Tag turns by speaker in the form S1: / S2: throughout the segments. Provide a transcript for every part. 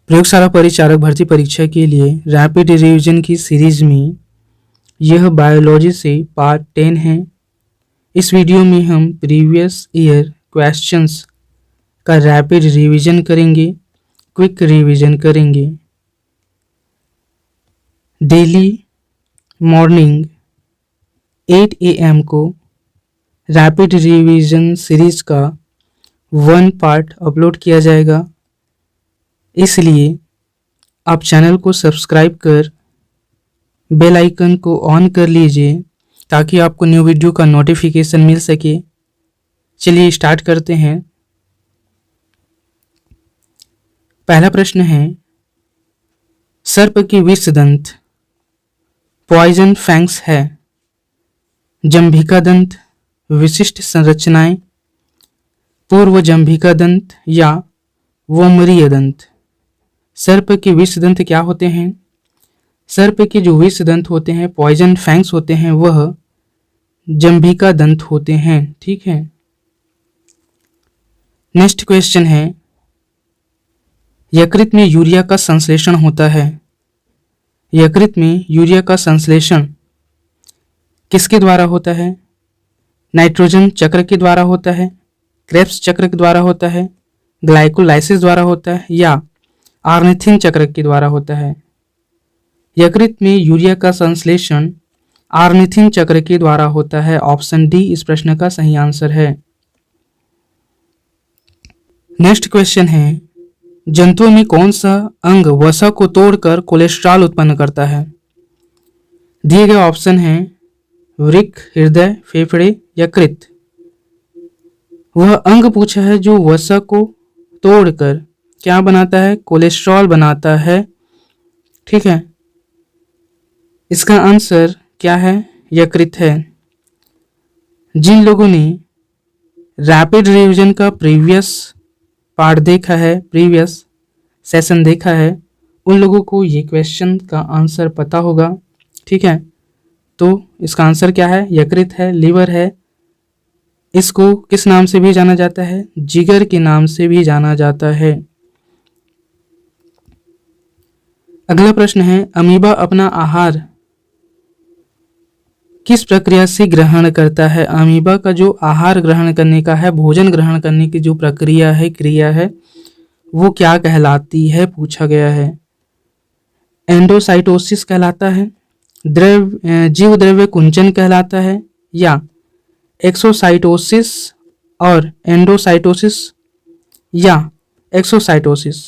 S1: प्रयोगशाला परिचारक भर्ती परीक्षा के लिए रैपिड रिवीजन की सीरीज में यह बायोलॉजी से पार्ट 10 है। इस वीडियो में हम प्रीवियस ईयर क्वेश्चंस का रैपिड रिवीजन करेंगे, क्विक रिवीजन करेंगे। डेली मॉर्निंग 8 AM को रैपिड रिवीजन सीरीज का 1 पार्ट अपलोड किया जाएगा, इसलिए आप चैनल को सब्सक्राइब कर बेल आइकन को ऑन कर लीजिए ताकि आपको न्यू वीडियो का नोटिफिकेशन मिल सके। चलिए स्टार्ट करते हैं। पहला प्रश्न है, सर्प की विषदंत पॉइजन फैंग्स है। जंभिका दंत, विशिष्ट संरचनाएं, पूर्व जंभिका दंत या वोमरीय दंत। सर्प के विषदंत क्या होते हैं? सर्प के जो विषदंत होते हैं, पॉइजन फैंग्स होते हैं, वह जंभिका दंत होते हैं। ठीक है। नेक्स्ट क्वेश्चन है, यकृत में यूरिया का संश्लेषण होता है। यकृत में यूरिया का संश्लेषण किसके द्वारा होता है? नाइट्रोजन चक्र के द्वारा होता है, क्रेब्स चक्र के द्वारा होता है, ग्लाइकोलाइसिस द्वारा होता है या आर्निथिन चक्र के द्वारा होता है। यकृत में यूरिया का संश्लेषण आर्निथिन चक्र के द्वारा होता है। ऑप्शन डी इस प्रश्न का सही आंसर है। नेक्स्ट क्वेश्चन है, जंतुओं में कौन सा अंग वसा को तोड़कर कोलेस्ट्रॉल उत्पन्न करता है? दिए गए ऑप्शन हैं वृक्क, हृदय, फेफड़े, यकृत। वह अंग पूछा है जो वसा को तोड़कर क्या बनाता है? कोलेस्ट्रॉल बनाता है। ठीक है, इसका आंसर क्या है? यकृत है। जिन लोगों ने रैपिड रिवीजन का प्रीवियस पार्ट देखा है, प्रीवियस सेशन देखा है, उन लोगों को ये क्वेश्चन का आंसर पता होगा। ठीक है, तो इसका आंसर क्या है? यकृत है, लीवर है। इसको किस नाम से भी जाना जाता है? जिगर के नाम से भी जाना जाता है। अगला प्रश्न है, अमीबा अपना आहार किस प्रक्रिया से ग्रहण करता है? अमीबा का जो आहार ग्रहण करने का है, भोजन ग्रहण करने की जो प्रक्रिया है, क्रिया है, वो क्या कहलाती है? पूछा गया है। एंडोसाइटोसिस कहलाता है, जीव द्रव्य कुंचन कहलाता है या एक्सोसाइटोसिस और एंडोसाइटोसिस या एक्सोसाइटोसिस।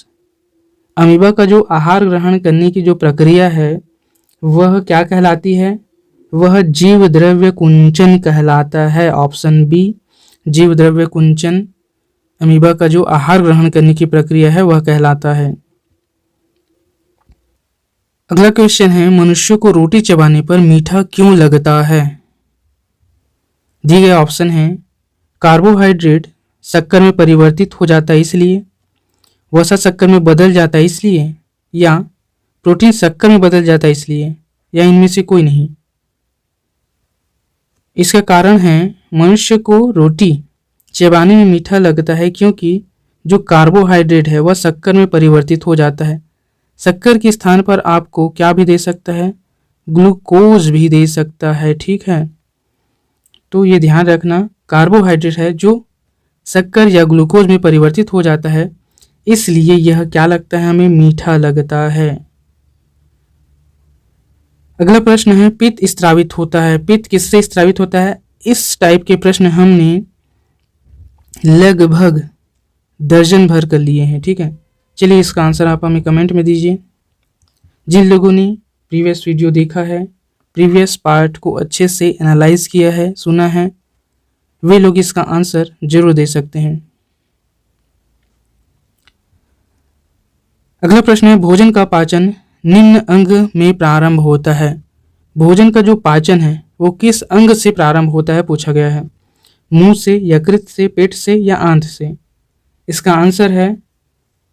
S1: अमीबा का जो आहार ग्रहण करने की जो प्रक्रिया है वह क्या कहलाती है? वह जीव द्रव्य कुंचन कहलाता है। ऑप्शन बी जीव द्रव्य कुंचन अमीबा का जो आहार ग्रहण करने की प्रक्रिया है वह कहलाता है। अगला क्वेश्चन है, मनुष्य को रोटी चबाने पर मीठा क्यों लगता है? दिए गए ऑप्शन है कार्बोहाइड्रेट शक्कर में परिवर्तित हो जाता है इसलिए, वसा शक्कर में बदल जाता है इसलिए, या प्रोटीन शक्कर में बदल जाता है इसलिए, या इनमें से कोई नहीं। इसका कारण है मनुष्य को रोटी चबाने में मीठा लगता है क्योंकि जो कार्बोहाइड्रेट है वह शक्कर में परिवर्तित हो जाता है। शक्कर के स्थान पर आपको क्या भी दे सकता है? ग्लूकोज भी दे सकता है। ठीक है, तो ये ध्यान रखना, कार्बोहाइड्रेट है जो शक्कर या ग्लूकोज में परिवर्तित हो जाता है, इसलिए यह क्या लगता है? हमें मीठा लगता है। अगला प्रश्न है, पित्त स्त्रावित होता है। पित्त किससे स्त्रावित होता है? इस टाइप के प्रश्न हमने लगभग दर्जन भर कर लिए हैं। ठीक है, चलिए इसका आंसर आप हमें कमेंट में दीजिए। जिन लोगों ने प्रीवियस वीडियो देखा है, प्रीवियस पार्ट को अच्छे से एनालाइज किया है, सुना है, वे लोग इसका आंसर जरूर दे सकते हैं। अगला प्रश्न है, भोजन का पाचन निम्न अंग में प्रारंभ होता है। भोजन का जो पाचन है वो किस अंग से प्रारंभ होता है? पूछा गया है। मुंह से, यकृत से, पेट से या आंत से? इसका आंसर है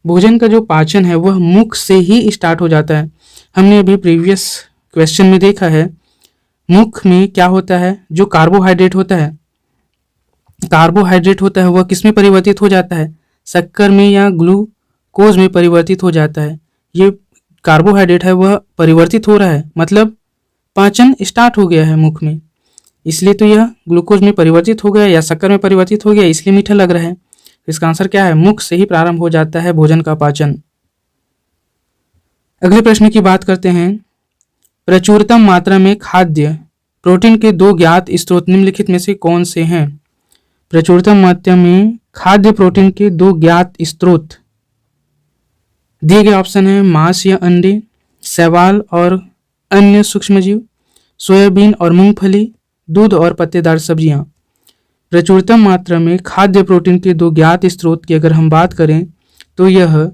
S1: भोजन का जो पाचन है वह मुख से ही स्टार्ट हो जाता है। हमने अभी प्रीवियस क्वेश्चन में देखा है, मुख में क्या होता है? जो कार्बोहाइड्रेट होता है, वह किस में परिवर्तित हो जाता है? शक्कर में या ग्लूकोज ग्लूकोज में परिवर्तित हो जाता है। ये कार्बोहाइड्रेट है वह परिवर्तित हो रहा है, मतलब पाचन स्टार्ट हो गया है मुख में, इसलिए तो यह ग्लूकोज में परिवर्तित हो गया या शक्कर में परिवर्तित हो गया, इसलिए मीठा लग रहा है। इसका आंसर क्या है? मुख से ही प्रारंभ हो जाता है भोजन का पाचन। अगले प्रश्न की बात करते हैं। प्रचुरतम मात्रा में खाद्य प्रोटीन के दो ज्ञात स्रोत निम्नलिखित में से कौन से हैं? प्रचुरतम मात्रा में खाद्य प्रोटीन के दो ज्ञात स्रोत दिए गए ऑप्शन है मांस या अंडे, शैवाल और अन्य सूक्ष्मजीव, सोयाबीन और मूंगफली, दूध और पत्तेदार सब्जियां। प्रचुरतम मात्रा में खाद्य प्रोटीन के दो ज्ञात स्रोत की अगर हम बात करें तो यह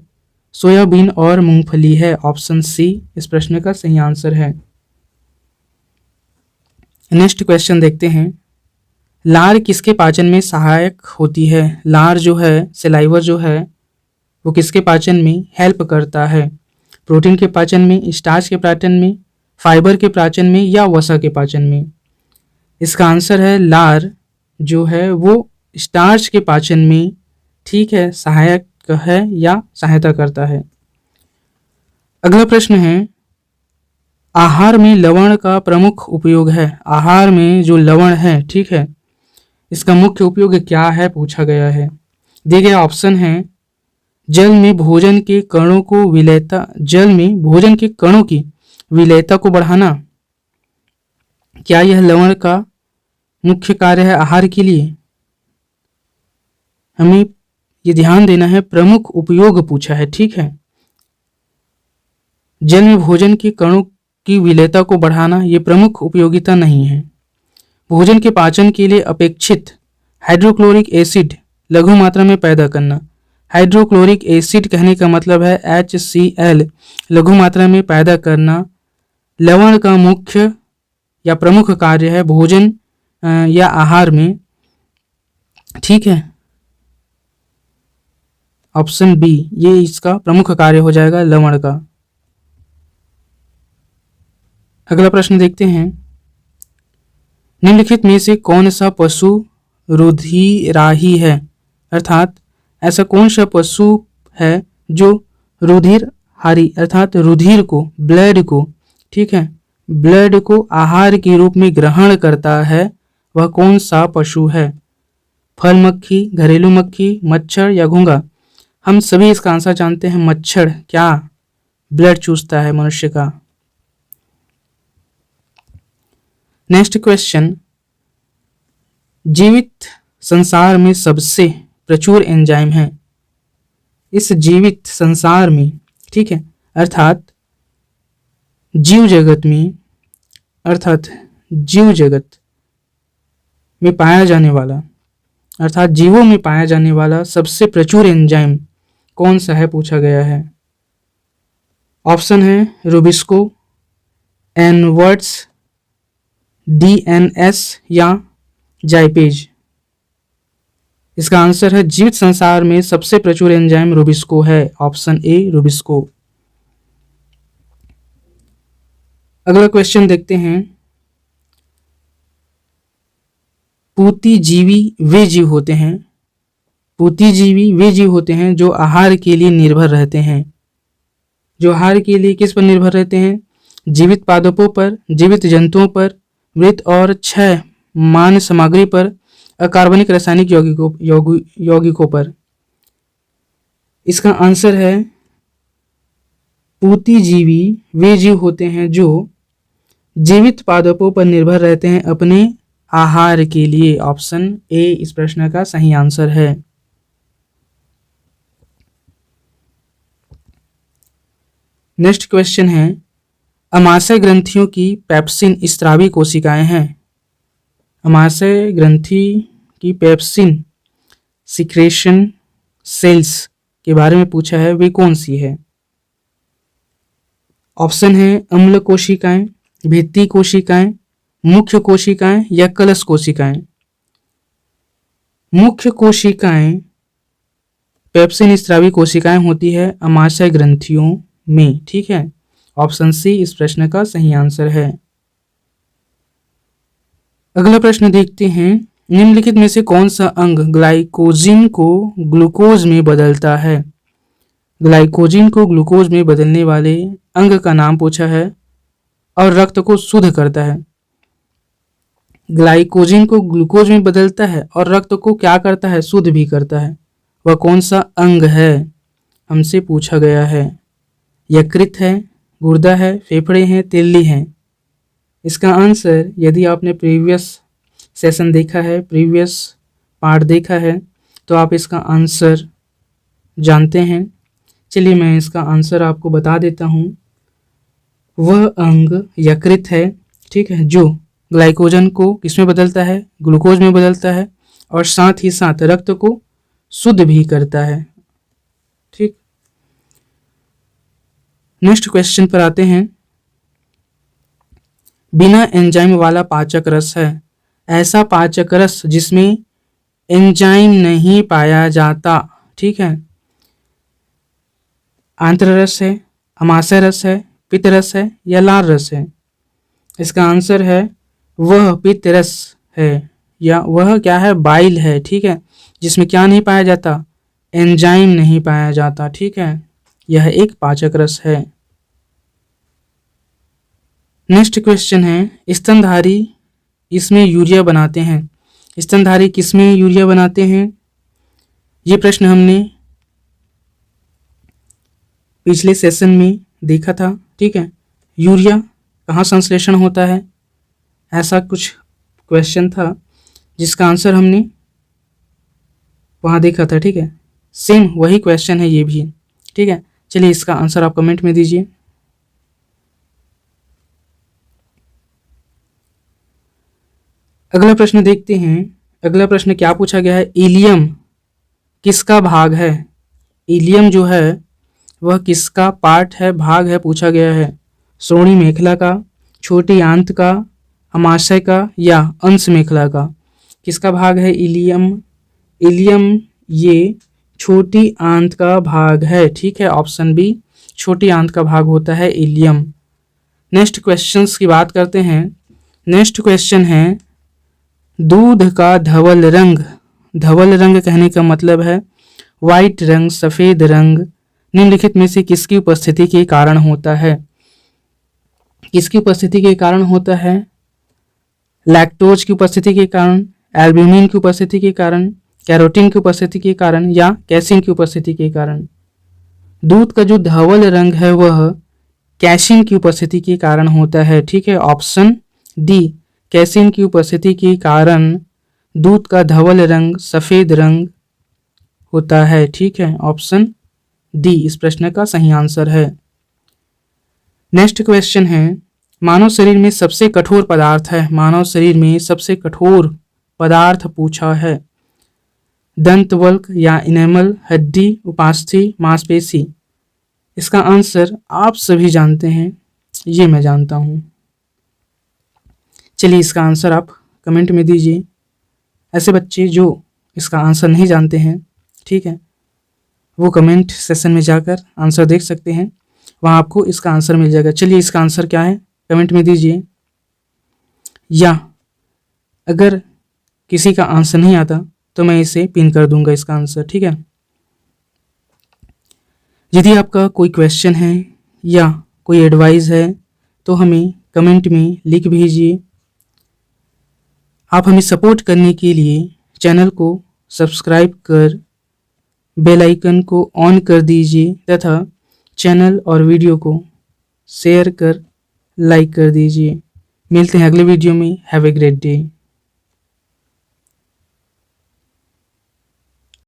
S1: सोयाबीन और मूंगफली है। ऑप्शन सी इस प्रश्न का सही आंसर है। नेक्स्ट क्वेश्चन देखते हैं। लार किसके पाचन में सहायक होती है? लार जो है, सलाइवर जो है, वो किसके पाचन में हेल्प करता है? प्रोटीन के पाचन में, स्टार्च के पाचन में, फाइबर के पाचन में या वसा के पाचन में? इसका आंसर है लार जो है वो स्टार्च के पाचन में, ठीक है, सहायक है या सहायता करता है। अगला प्रश्न है, आहार में लवण का प्रमुख उपयोग है। आहार में जो लवण है, ठीक है, इसका मुख्य उपयोग क्या है पूछा गया है। दिए गए ऑप्शन है जल में भोजन के कणों को विलेयता, जल में भोजन के कणों की विलेयता को बढ़ाना। क्या यह लवण का मुख्य कार्य है आहार के लिए? हमें ये ध्यान देना है, प्रमुख उपयोग पूछा है, ठीक है। जल में भोजन के कणों की विलेयता को बढ़ाना ये प्रमुख उपयोगिता नहीं है। भोजन के पाचन के लिए अपेक्षित हाइड्रोक्लोरिक एसिड लघु मात्रा में पैदा करना। हाइड्रोक्लोरिक एसिड कहने का मतलब है HCl, लघु मात्रा में पैदा करना लवण का मुख्य या प्रमुख कार्य है भोजन या आहार में, ठीक है। ऑप्शन बी ये इसका प्रमुख कार्य हो जाएगा लवण का। अगला प्रश्न देखते हैं। निम्नलिखित में से कौन सा पशु रुधिराही है? अर्थात ऐसा कौन सा पशु है जो रुधिरहारी अर्थात रुधिर को, ब्लड को, ठीक है, ब्लड को आहार के रूप में ग्रहण करता है? वह कौन सा पशु है? फल मक्खी, घरेलू मक्खी, मच्छर या घोंघा? हम सभी इसका आंसर जानते हैं, मच्छर क्या ब्लड चूसता है मनुष्य का। नेक्स्ट क्वेश्चन, जीवित संसार में सबसे प्रचुर एंजाइम है। इस जीवित संसार में, ठीक है, अर्थात जीव जगत में, अर्थात जीव जगत में पाया जाने वाला, अर्थात जीवों में पाया जाने वाला सबसे प्रचुर एंजाइम कौन सा है पूछा गया है। ऑप्शन है रुबिस्को, एनवर्ट्स, DNS या जाइपेज। इसका आंसर है जीवित संसार में सबसे प्रचुर एंजाइम रुबिस्को है। Option A Rubisco. अगला क्वेश्चन देखते हैं। पूतिजीवी वे जीव होते हैं, पूतिजीवी वे जीव होते हैं जो आहार के लिए निर्भर रहते हैं। जो आहार के लिए किस पर निर्भर रहते हैं? जीवित पादपों पर, जीवित जंतुओं पर, मृत और क्षय मान सामग्री पर, अकार्बनिक रासायनिक यौगिकों पर। इसका आंसर है पूतिजीवी वे जीव होते हैं जो जीवित पादपों पर निर्भर रहते हैं अपने आहार के लिए। ऑप्शन ए इस प्रश्न का सही आंसर है। नेक्स्ट क्वेश्चन है, अमाशय ग्रंथियों की पेप्सिन स्रावी कोशिकाएं हैं। अमाशय ग्रंथि की पेप्सिन सिक्रेशन सेल्स के बारे में पूछा है, वे कौन सी है? ऑप्शन है अम्ल कोशिकाएं, भित्ति कोशिकाएं, मुख्य कोशिकाएं या कलश कोशिकाएं। मुख्य कोशिकाएं पेप्सिन स्रावी कोशिकाएं होती है अमाशय ग्रंथियों में, ठीक है। ऑप्शन सी इस प्रश्न का सही आंसर है। अगला प्रश्न देखते हैं। निम्नलिखित में से कौन सा अंग ग्लाइकोजिन को ग्लूकोज में बदलता है? ग्लाइकोजन को ग्लूकोज में बदलने वाले अंग का नाम पूछा है और रक्त को शुद्ध करता है। ग्लाइकोजन को ग्लूकोज में बदलता है और रक्त को क्या करता है, शुद्ध भी करता है। वह कौन सा अंग है, हमसे पूछा गया है। यकृत है, गुर्दा है, फेफड़े हैं, तिल्ली हैं। इसका आंसर, यदि आपने प्रीवियस सेशन देखा है, प्रीवियस पार्ट देखा है, तो आप इसका आंसर जानते हैं। चलिए मैं इसका आंसर आपको बता देता हूँ। वह अंग यकृत है, ठीक है, जो ग्लाइकोजन को किसमें बदलता है, ग्लूकोज में बदलता है और साथ ही साथ रक्त को शुद्ध भी करता है। ठीक, नेक्स्ट क्वेश्चन पर आते हैं। बिना एंजाइम वाला पाचक रस है। ऐसा पाचक रस जिसमें एंजाइम नहीं पाया जाता, ठीक है। आंत्र रस है, अमाशय रस है, पित्त रस है या लाल रस है। इसका आंसर है वह पित्त रस है, या वह क्या है, बाइल है, ठीक है, जिसमें क्या नहीं पाया जाता, एंजाइम नहीं पाया जाता, ठीक है। यह एक पाचक रस है। नेक्स्ट क्वेश्चन है, स्तनधारी इसमें यूरिया बनाते हैं। स्तनधारी किसमें यूरिया बनाते हैं, ये प्रश्न हमने पिछले सेशन में देखा था, ठीक है। यूरिया कहाँ संश्लेषण होता है, ऐसा कुछ क्वेश्चन था जिसका आंसर हमने वहाँ देखा था, ठीक है। सेम वही क्वेश्चन है ये भी, ठीक है। चलिए इसका आंसर आप कमेंट में दीजिए। अगला प्रश्न देखते हैं। अगला प्रश्न क्या पूछा गया है, इलियम किसका भाग है। इलियम जो है वह किसका पार्ट है, भाग है, पूछा गया है। श्रोणि मेखला का, छोटी आंत का, अमाशय का या अंश मेखला का। किसका भाग है इलियम। इलियम ये छोटी आंत का भाग है, ठीक है। ऑप्शन बी, छोटी आंत का भाग होता है इलियम। नेक्स्ट क्वेश्चंस की बात करते हैं। नेक्स्ट क्वेश्चन है, दूध का धवल रंग। धवल रंग कहने का मतलब है वाइट रंग, सफेद रंग निम्नलिखित में से किसकी उपस्थिति के कारण होता है। किसकी उपस्थिति के कारण होता है, लैक्टोज की उपस्थिति के कारण, एल्ब्यूमिन की उपस्थिति के कारण, कैरोटीन की उपस्थिति के कारण या कैसीन की उपस्थिति के कारण। दूध का जो धवल रंग है वह कैसीन की उपस्थिति के कारण होता है, ठीक है। ऑप्शन डी, कैसीन की उपस्थिति के कारण दूध का धवल रंग सफेद रंग होता है, ठीक है। ऑप्शन डी इस प्रश्न का सही आंसर है। नेक्स्ट क्वेश्चन है, मानव शरीर में सबसे कठोर पदार्थ है। मानव शरीर में सबसे कठोर पदार्थ पूछा है। दंतवल्क या इनेमल, हड्डी, उपास्थि, मांसपेशी। इसका आंसर आप सभी जानते हैं, ये मैं जानता हूं। चलिए इसका आंसर आप कमेंट में दीजिए। ऐसे बच्चे जो इसका आंसर नहीं जानते हैं, ठीक है, वो कमेंट सेशन में जाकर आंसर देख सकते हैं, वहाँ आपको इसका आंसर मिल जाएगा। चलिए इसका आंसर क्या है कमेंट में दीजिए, या अगर किसी का आंसर नहीं आता तो मैं इसे पिन कर दूंगा इसका आंसर, ठीक है। यदि आपका कोई क्वेश्चन है या कोई एडवाइस है तो हमें कमेंट में लिख भेजिए। आप हमें सपोर्ट करने के लिए चैनल को सब्सक्राइब कर बेल आइकन को ऑन कर दीजिए तथा चैनल और वीडियो को शेयर कर लाइक कर दीजिए। मिलते हैं अगले वीडियो में। Have a great day.